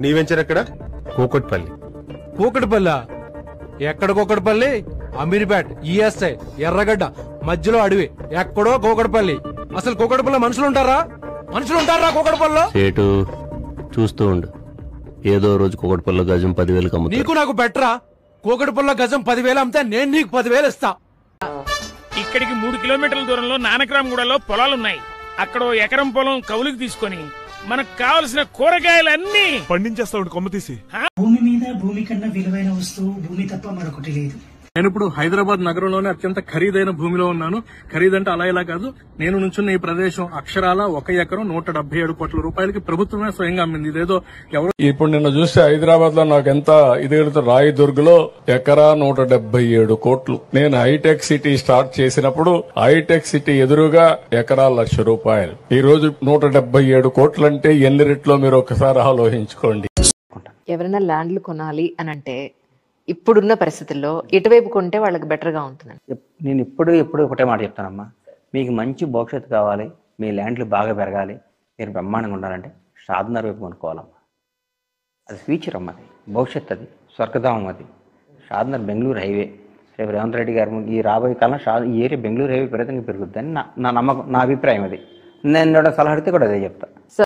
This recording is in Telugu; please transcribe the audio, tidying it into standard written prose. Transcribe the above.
నీ వెంచర్ ఎక్కడ? కూకట్పల్లి. కూకట్పల్లి ఎక్కడ? కూకట్పల్లి అమీర్పేట్, ఈఎస్ఐ, ఎర్రగడ్డ మధ్యలో అడవి, ఎక్కడో కూకట్పల్లి. అసలు కూకట్పల్లి మనుషులు ఉంటారా? కూకట్పల్లిలో? సేటు చూస్తూ ఉండు, ఏదో రోజు కూకట్పల్లి గజం 10,000 అమ్ముతా. నీకు నాకు బెటరా? కూకట్పల్లి గజం 10,000 అమ్మితే నేను నీకు 10,000 ఇస్తా. ఇక్కడికి 3 కిలోమీటర్ల దూరంలో నానక్రామ్గూడలో పొలాలున్నాయి. అక్కడ ఎకరం పొలం కౌలుకి తీసుకొని మనకు కావలసిన కూరగాయలన్నీ పండించేస్తా కొమ్మ తీసి. భూమి మీద భూమి కన్నా విలువైన వస్తువు భూమి తప్ప మరొకటి లేదు. నేను ఇప్పుడు హైదరాబాద్ నగరంలోనే అత్యంత ఖరీదైన భూమిలో ఉన్నాను. ఖరీదంటే అలా ఇలా కాదు, నేను నుంచున్న ఈ ప్రదేశం అక్షరాల 1 ఎకరం 177 కోట్ల రూపాయలకి ప్రభుత్వమే స్వయంగా అమ్మింది. ఇదేదో ఎవరు ఇప్పుడు నిన్న చూస్తే హైదరాబాద్ లో నాకు ఎంత ఇది రాయదుర్గ్లో ఎకరా 177 కోట్లు. నేను హైటెక్ సిటీ స్టార్ట్ చేసినప్పుడు హైటెక్ సిటీ ఎదురుగా ఎకరా 1,00,000 రూపాయలు. ఈ రోజు 177 కోట్లంటే ఎన్ని రెట్లో మీరు ఒకసారి ఆలోచించుకోండి. ఎవరైనా ల్యాండ్లు కొనాలి అని అంటే ఇప్పుడున్న పరిస్థితుల్లో ఎటువైపు కొంటే వాళ్ళకి బెటర్ గా ఉంటుంది? నేను ఎప్పుడు ఒకటే మాట చెప్తానమ్మా, మీకు మంచి భవిష్యత్తు కావాలి, మీ ల్యాండ్లు బాగా పెరగాలి, మీరు బ్రహ్మాండంగా ఉండాలంటే షాద్నగర్ వైపు కొనుక్కోవాలమ్మా. అది ఫ్యూచర్ అమ్మ, అది భవిష్యత్తు, అది స్వర్గధామం. అది షాద్నగర్ బెంగళూరు హైవే. రేపు రేవంత్ రెడ్డి గారు ఈ రాబోయే కాలం ఈ ఏరియా బెంగళూరు హైవే విపరీతంగా పెరుగుద్దని నా నమ్మకం, నా అభిప్రాయం. అది నేను సలహా అడిగితే కూడా అదే చెప్తా.